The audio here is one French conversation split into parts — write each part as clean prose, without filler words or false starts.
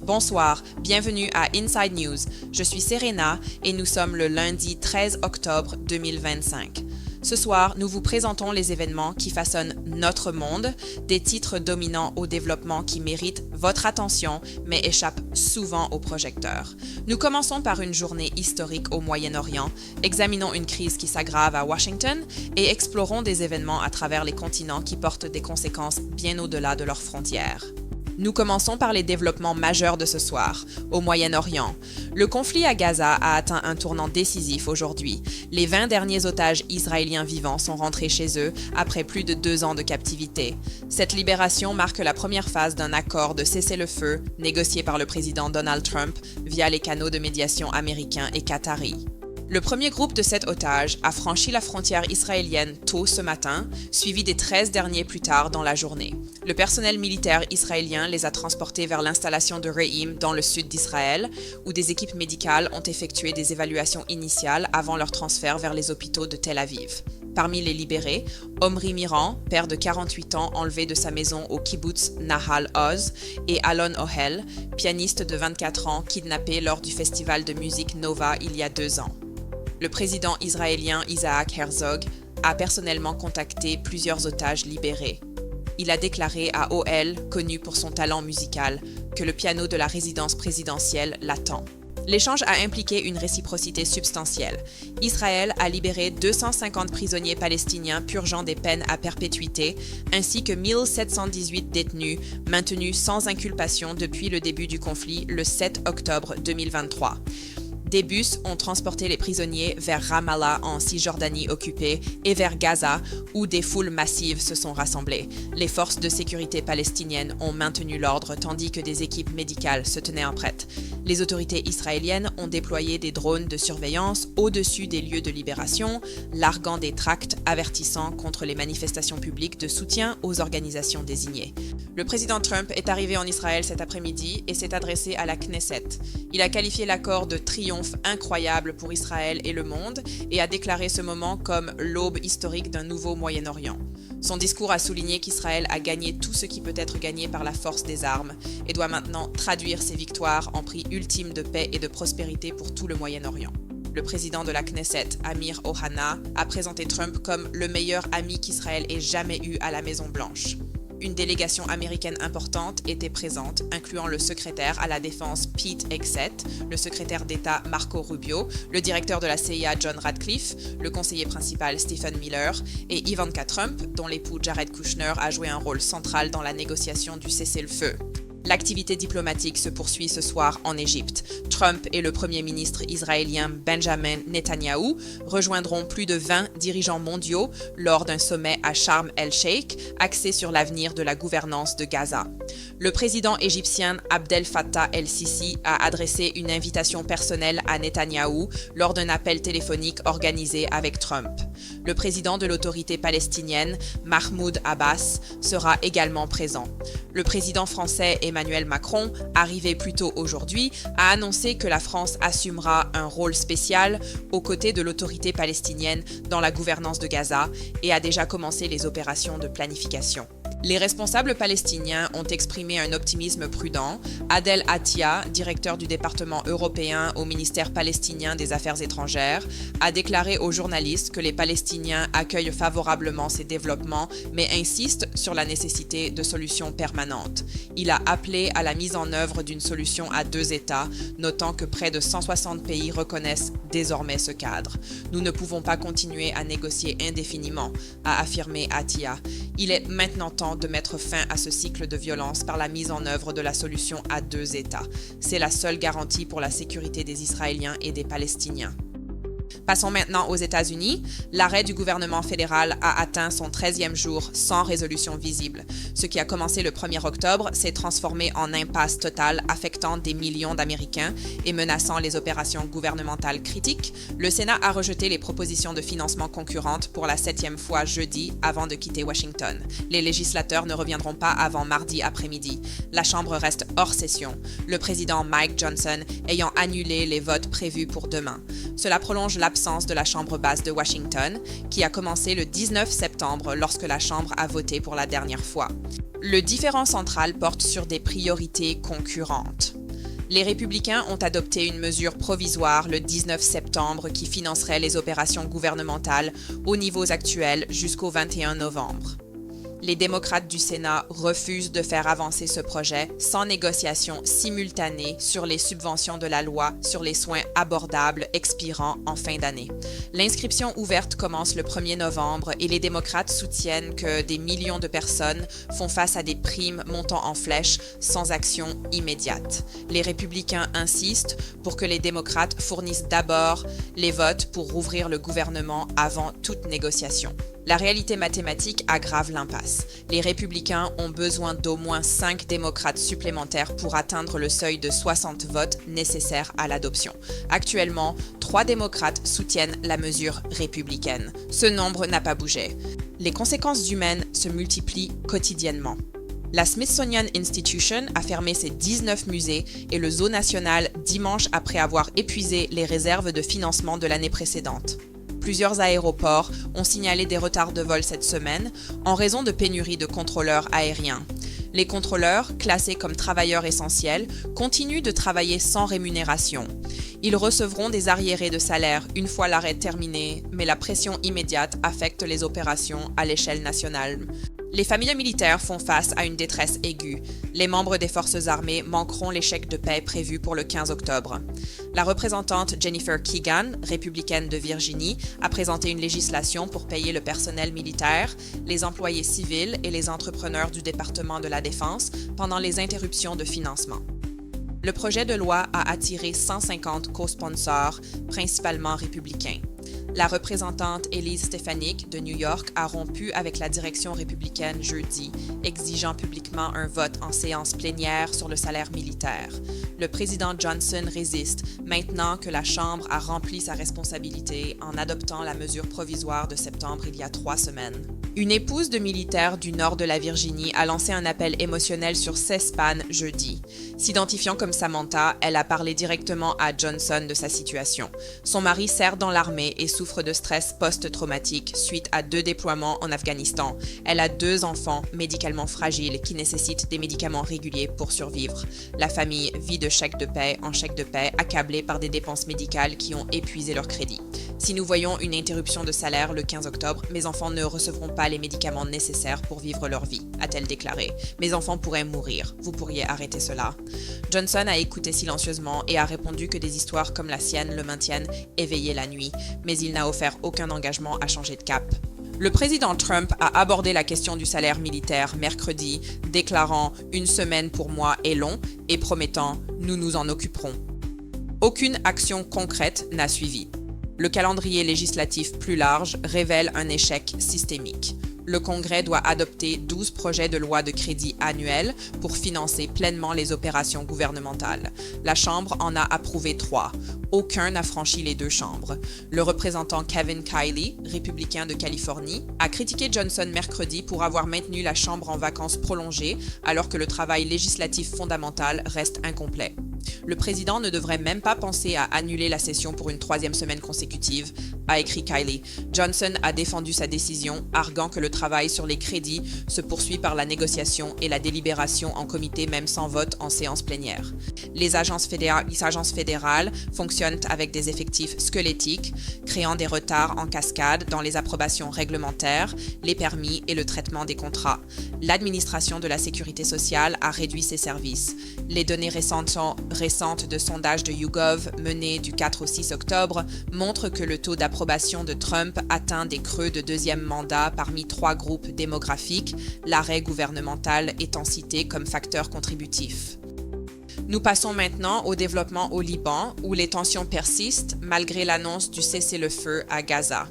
Bonsoir, bienvenue à Inside News. Je suis Serena et nous sommes le lundi 13 octobre 2025. Ce soir, nous vous présentons les événements qui façonnent notre monde, des titres dominants au développement qui méritent votre attention mais échappent souvent aux projecteurs. Nous commençons par une journée historique au Moyen-Orient, examinons une crise qui s'aggrave à Washington et explorons des événements à travers les continents qui portent des conséquences bien au-delà de leurs frontières. Nous commençons par les développements majeurs de ce soir, au Moyen-Orient. Le conflit à Gaza a atteint un tournant décisif aujourd'hui. Les 20 derniers otages israéliens vivants sont rentrés chez eux après plus de 2 ans de captivité. Cette libération marque la première phase d'un accord de cessez-le-feu négocié par le président Donald Trump via les canaux de médiation américains et qataris. Le premier groupe de 7 otages a franchi la frontière israélienne tôt ce matin, suivi des 13 derniers plus tard dans la journée. Le personnel militaire israélien les a transportés vers l'installation de Re'im dans le sud d'Israël, où des équipes médicales ont effectué des évaluations initiales avant leur transfert vers les hôpitaux de Tel Aviv. Parmi les libérés, Omri Miran, père de 48 ans enlevé de sa maison au kibbutz Nahal Oz, et Alon Ohel, pianiste de 24 ans kidnappé lors du festival de musique Nova il y a 2 ans. Le président israélien Isaac Herzog a personnellement contacté plusieurs otages libérés. Il a déclaré à OL, connu pour son talent musical, que le piano de la résidence présidentielle l'attend. L'échange a impliqué une réciprocité substantielle. Israël a libéré 250 prisonniers palestiniens purgeant des peines à perpétuité, ainsi que 1718 détenus maintenus sans inculpation depuis le début du conflit le 7 octobre 2023. Des bus ont transporté les prisonniers vers Ramallah en Cisjordanie occupée et vers Gaza, où des foules massives se sont rassemblées. Les forces de sécurité palestiniennes ont maintenu l'ordre tandis que des équipes médicales se tenaient en prête. Les autorités israéliennes ont déployé des drones de surveillance au-dessus des lieux de libération, larguant des tracts avertissant contre les manifestations publiques de soutien aux organisations désignées. Le président Trump est arrivé en Israël cet après-midi et s'est adressé à la Knesset. Il a qualifié l'accord de triomphe incroyable pour Israël et le monde et a déclaré ce moment comme l'aube historique d'un nouveau Moyen-Orient. Son discours a souligné qu'Israël a gagné tout ce qui peut être gagné par la force des armes et doit maintenant traduire ses victoires en prix ultime de paix et de prospérité pour tout le Moyen-Orient. Le président de la Knesset, Amir Ohana, a présenté Trump comme le meilleur ami qu'Israël ait jamais eu à la Maison-Blanche. Une délégation américaine importante était présente, incluant le secrétaire à la défense Pete Hegseth, le secrétaire d'État Marco Rubio, le directeur de la CIA John Radcliffe, le conseiller principal Stephen Miller et Ivanka Trump, dont l'époux Jared Kushner a joué un rôle central dans la négociation du cessez-le-feu. L'activité diplomatique se poursuit ce soir en Égypte. Trump et le premier ministre israélien Benjamin Netanyahou rejoindront plus de 20 dirigeants mondiaux lors d'un sommet à Sharm el-Sheikh axé sur l'avenir de la gouvernance de Gaza. Le président égyptien Abdel Fattah el-Sisi a adressé une invitation personnelle à Netanyahou lors d'un appel téléphonique organisé avec Trump. Le président de l'autorité palestinienne, Mahmoud Abbas, sera également présent. Le président français Emmanuel Macron, arrivé plus tôt aujourd'hui, a annoncé que la France assumera un rôle spécial aux côtés de l'autorité palestinienne dans la gouvernance de Gaza et a déjà commencé les opérations de planification. Les responsables palestiniens ont exprimé un optimisme prudent. Adel Attia, directeur du département européen au ministère palestinien des Affaires étrangères, a déclaré aux journalistes que les Palestiniens accueillent favorablement ces développements, mais insiste sur la nécessité de solutions permanentes. Il a appelé à la mise en œuvre d'une solution à 2 États, notant que près de 160 pays reconnaissent désormais ce cadre. Nous ne pouvons pas continuer à négocier indéfiniment, a affirmé Attia. Il est maintenant temps de mettre fin à ce cycle de violence par la mise en œuvre de la solution à 2 États. C'est la seule garantie pour la sécurité des Israéliens et des Palestiniens. Passons maintenant aux États-Unis. L'arrêt du gouvernement fédéral a atteint son 13e jour sans résolution visible. Ce qui a commencé le 1er octobre s'est transformé en impasse totale affectant des millions d'Américains et menaçant les opérations gouvernementales critiques. Le Sénat a rejeté les propositions de financement concurrentes pour la 7e fois jeudi avant de quitter Washington. Les législateurs ne reviendront pas avant mardi après-midi. La Chambre reste hors session, le président Mike Johnson ayant annulé les votes prévus pour demain. Cela prolonge l'absence de la Chambre basse de Washington, qui a commencé le 19 septembre lorsque la Chambre a voté pour la dernière fois. Le différend central porte sur des priorités concurrentes. Les républicains ont adopté une mesure provisoire le 19 septembre qui financerait les opérations gouvernementales aux niveaux actuels jusqu'au 21 novembre. Les démocrates du Sénat refusent de faire avancer ce projet sans négociation simultanée sur les subventions de la loi sur les soins abordables expirant en fin d'année. L'inscription ouverte commence le 1er novembre et les démocrates soutiennent que des millions de personnes font face à des primes montant en flèche sans action immédiate. Les républicains insistent pour que les démocrates fournissent d'abord les votes pour rouvrir le gouvernement avant toute négociation. La réalité mathématique aggrave l'impasse. Les républicains ont besoin d'au moins 5 démocrates supplémentaires pour atteindre le seuil de 60 votes nécessaires à l'adoption. Actuellement, 3 démocrates soutiennent la mesure républicaine. Ce nombre n'a pas bougé. Les conséquences humaines se multiplient quotidiennement. La Smithsonian Institution a fermé ses 19 musées et le Zoo national dimanche après avoir épuisé les réserves de financement de l'année précédente. Plusieurs aéroports ont signalé des retards de vol cette semaine en raison de pénuries de contrôleurs aériens. Les contrôleurs, classés comme travailleurs essentiels, continuent de travailler sans rémunération. Ils recevront des arriérés de salaire une fois l'arrêt terminé, mais la pression immédiate affecte les opérations à l'échelle nationale. Les familles militaires font face à une détresse aiguë. Les membres des forces armées manqueront les chèques de paie prévus pour le 15 octobre. La représentante Jennifer Keegan, républicaine de Virginie, a présenté une législation pour payer le personnel militaire, les employés civils et les entrepreneurs du département de la Défense pendant les interruptions de financement. Le projet de loi a attiré 150 co-sponsors, principalement républicains. La représentante Elise Stefanik de New York a rompu avec la direction républicaine jeudi, exigeant publiquement un vote en séance plénière sur le salaire militaire. Le président Johnson résiste, maintenant que la Chambre a rempli sa responsabilité en adoptant la mesure provisoire de septembre il y a 3 semaines. Une épouse de militaire du nord de la Virginie a lancé un appel émotionnel sur C-SPAN jeudi. S'identifiant comme Samantha, elle a parlé directement à Johnson de sa situation. Son mari sert dans l'armée et souffre de stress post-traumatique suite à 2 déploiements en Afghanistan. Elle a 2 enfants médicalement fragiles qui nécessitent des médicaments réguliers pour survivre. La famille vit de chèque de paie en chèque de paie, accablée par des dépenses médicales qui ont épuisé leur crédit. Si nous voyons une interruption de salaire le 15 octobre, mes enfants ne recevront pas les médicaments nécessaires pour vivre leur vie, a-t-elle déclaré. Mes enfants pourraient mourir. Vous pourriez arrêter cela. Johnson a écouté silencieusement et a répondu que des histoires comme la sienne le maintiennent éveillé la nuit, mais il n'a offert aucun engagement à changer de cap. Le président Trump a abordé la question du salaire militaire mercredi, déclarant « Une semaine pour moi est long » et promettant « Nous nous en occuperons ». Aucune action concrète n'a suivi. Le calendrier législatif plus large révèle un échec systémique. Le Congrès doit adopter 12 projets de loi de crédit annuels pour financer pleinement les opérations gouvernementales. La Chambre en a approuvé 3. Aucun n'a franchi les 2 chambres. Le représentant Kevin Kiley, républicain de Californie, a critiqué Johnson mercredi pour avoir maintenu la Chambre en vacances prolongées alors que le travail législatif fondamental reste incomplet. Le président ne devrait même pas penser à annuler la session pour une 3e semaine consécutive, a écrit Kiley. Johnson a défendu sa décision, arguant que le travail sur les crédits se poursuit par la négociation et la délibération en comité même sans vote en séance plénière. Les agences fédérales fonctionnent avec des effectifs squelettiques, créant des retards en cascade dans les approbations réglementaires, les permis et le traitement des contrats. L'administration de la sécurité sociale a réduit ses services. Les données récentes de sondages de YouGov menés du 4 au 6 octobre montrent que le taux d'approbation de Trump atteint des creux de 2e mandat parmi 3 groupes démographiques, l'arrêt gouvernemental étant cité comme facteur contributif. Nous passons maintenant au développement au Liban, où les tensions persistent malgré l'annonce du cessez-le-feu à Gaza.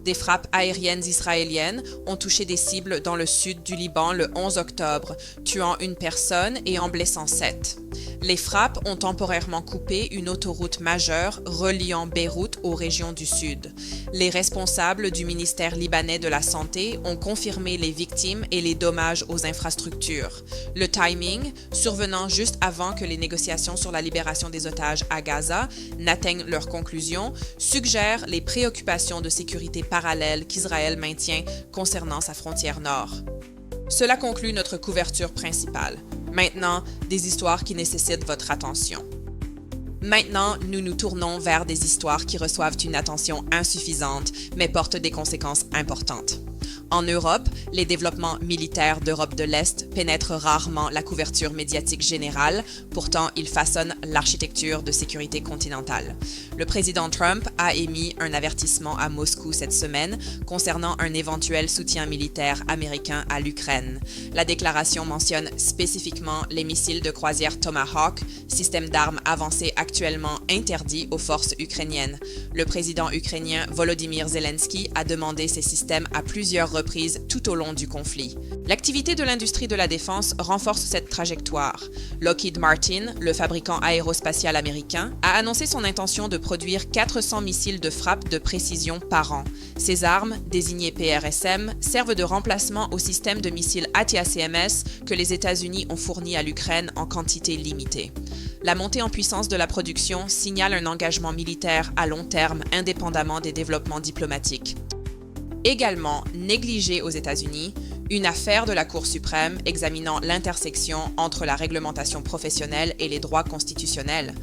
Des frappes aériennes israéliennes ont touché des cibles dans le sud du Liban le 11 octobre, tuant une personne et en blessant 7. Les frappes ont temporairement coupé une autoroute majeure reliant Beyrouth aux régions du sud. Les responsables du ministère libanais de la Santé ont confirmé les victimes et les dommages aux infrastructures. Le timing, survenant juste avant que les négociations sur la libération des otages à Gaza n'atteignent leur conclusion, suggère les préoccupations de sécurité parallèles qu'Israël maintient concernant sa frontière nord. Cela conclut notre couverture principale. Maintenant, des histoires qui nécessitent votre attention. Maintenant, nous nous tournons vers des histoires qui reçoivent une attention insuffisante, mais portent des conséquences importantes. En Europe, les développements militaires d'Europe de l'Est pénètrent rarement la couverture médiatique générale, pourtant ils façonnent l'architecture de sécurité continentale. Le président Trump a émis un avertissement à Moscou cette semaine concernant un éventuel soutien militaire américain à l'Ukraine. La déclaration mentionne spécifiquement les missiles de croisière Tomahawk, système d'armes avancé actuellement interdit aux forces ukrainiennes. Le président ukrainien Volodymyr Zelensky a demandé ces systèmes à plusieurs reprises tout au long du conflit. L'activité de l'industrie de la défense renforce cette trajectoire. Lockheed Martin, le fabricant aérospatial américain, a annoncé son intention de produire 400 missiles de frappe de précision par an. Ces armes, désignées PRSM, servent de remplacement au système de missiles ATACMS que les États-Unis ont fourni à l'Ukraine en quantité limitée. La montée en puissance de la production signale un engagement militaire à long terme indépendamment des développements diplomatiques. Également négligée aux États-Unis, une affaire de la Cour suprême examinant l'intersection entre la réglementation professionnelle et les droits constitutionnels.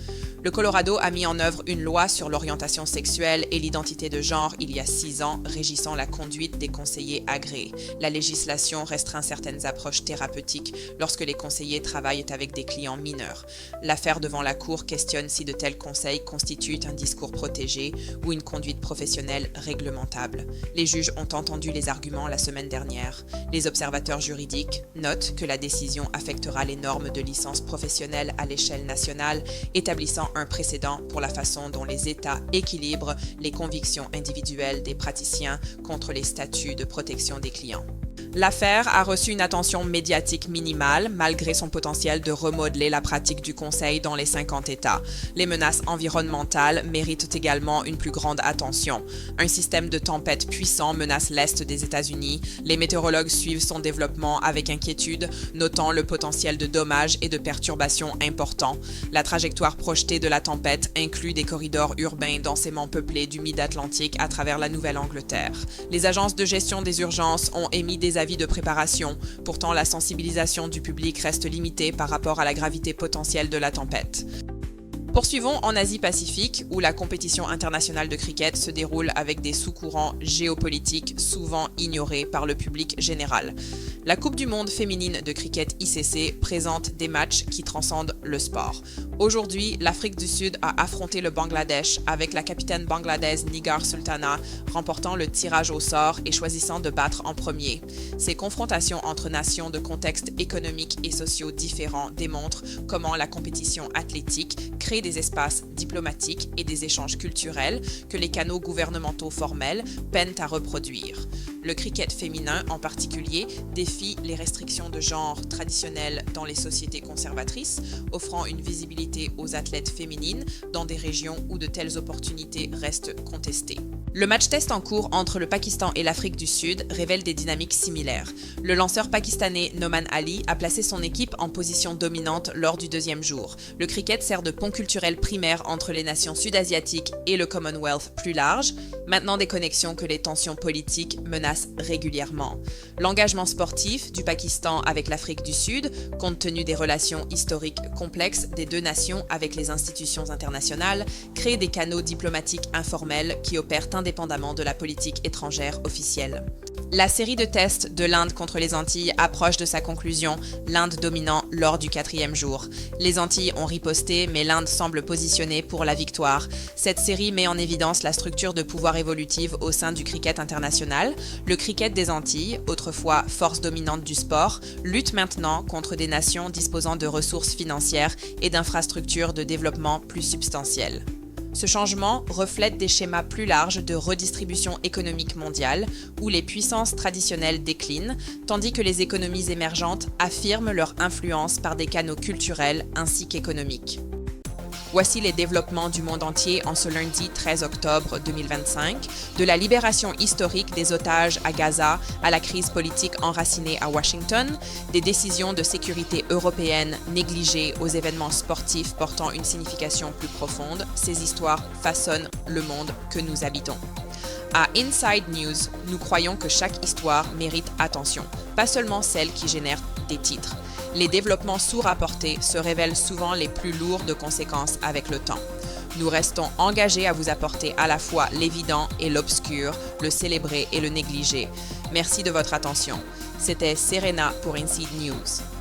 Le Colorado a mis en œuvre une loi sur l'orientation sexuelle et l'identité de genre il y a 6 ans, régissant la conduite des conseillers agréés. La législation restreint certaines approches thérapeutiques lorsque les conseillers travaillent avec des clients mineurs. L'affaire devant la Cour questionne si de tels conseils constituent un discours protégé ou une conduite professionnelle réglementable. Les juges ont entendu les arguments la semaine dernière. Les observateurs juridiques notent que la décision affectera les normes de licence professionnelle à l'échelle nationale, établissant un précédent pour la façon dont les États équilibrent les convictions individuelles des praticiens contre les statuts de protection des clients. L'affaire a reçu une attention médiatique minimale malgré son potentiel de remodeler la pratique du Conseil dans les 50 États. Les menaces environnementales méritent également une plus grande attention. Un système de tempête puissant menace l'Est des États-Unis. Les météorologues suivent son développement avec inquiétude, notant le potentiel de dommages et de perturbations importants. La trajectoire projetée de la tempête inclut des corridors urbains densément peuplés du Mid-Atlantique à travers la Nouvelle-Angleterre. Les agences de gestion des urgences ont émis des avis de préparation. Pourtant, la sensibilisation du public reste limitée par rapport à la gravité potentielle de la tempête. Poursuivons en Asie-Pacifique, où la compétition internationale de cricket se déroule avec des sous-courants géopolitiques souvent ignorés par le public général. La Coupe du monde féminine de cricket ICC présente des matchs qui transcendent le sport. Aujourd'hui, l'Afrique du Sud a affronté le Bangladesh avec la capitaine bangladaise Nigar Sultana remportant le tirage au sort et choisissant de battre en premier. Ces confrontations entre nations de contextes économiques et sociaux différents démontrent comment la compétition athlétique crée des espaces diplomatiques et des échanges culturels que les canaux gouvernementaux formels peinent à reproduire. Le cricket féminin en particulier défie les restrictions de genre traditionnelles dans les sociétés conservatrices, offrant une visibilité aux athlètes féminines dans des régions où de telles opportunités restent contestées. Le match test en cours entre le Pakistan et l'Afrique du Sud révèle des dynamiques similaires. Le lanceur pakistanais Noman Ali a placé son équipe en position dominante lors du deuxième jour. Le cricket sert de pont culturel primaire entre les nations sud-asiatiques et le Commonwealth plus large, maintenant des connexions que les tensions politiques menacent régulièrement. L'engagement sportif du Pakistan avec l'Afrique du Sud, compte tenu des relations historiques complexes des deux nations avec les institutions internationales, crée des canaux diplomatiques informels qui opèrent indépendamment de la politique étrangère officielle. La série de tests de l'Inde contre les Antilles approche de sa conclusion, l'Inde dominant lors du 4e jour. Les Antilles ont riposté, mais l'Inde semble positionnée pour la victoire. Cette série met en évidence la structure de pouvoir évolutive au sein du cricket international. Le cricket des Antilles, autrefois force dominante du sport, lutte maintenant contre des nations disposant de ressources financières et d'infrastructures de développement plus substantielles. Ce changement reflète des schémas plus larges de redistribution économique mondiale, où les puissances traditionnelles déclinent, tandis que les économies émergentes affirment leur influence par des canaux culturels ainsi qu'économiques. Voici les développements du monde entier en ce lundi 13 octobre 2025, de la libération historique des otages à Gaza à la crise politique enracinée à Washington, des décisions de sécurité européennes négligées aux événements sportifs portant une signification plus profonde. Ces histoires façonnent le monde que nous habitons. À Inside News, nous croyons que chaque histoire mérite attention, pas seulement celles qui génèrent des titres. Les développements sous-rapportés se révèlent souvent les plus lourds de conséquences avec le temps. Nous restons engagés à vous apporter à la fois l'évident et l'obscur, le célébrer et le négliger. Merci de votre attention. C'était Serena pour Inside News.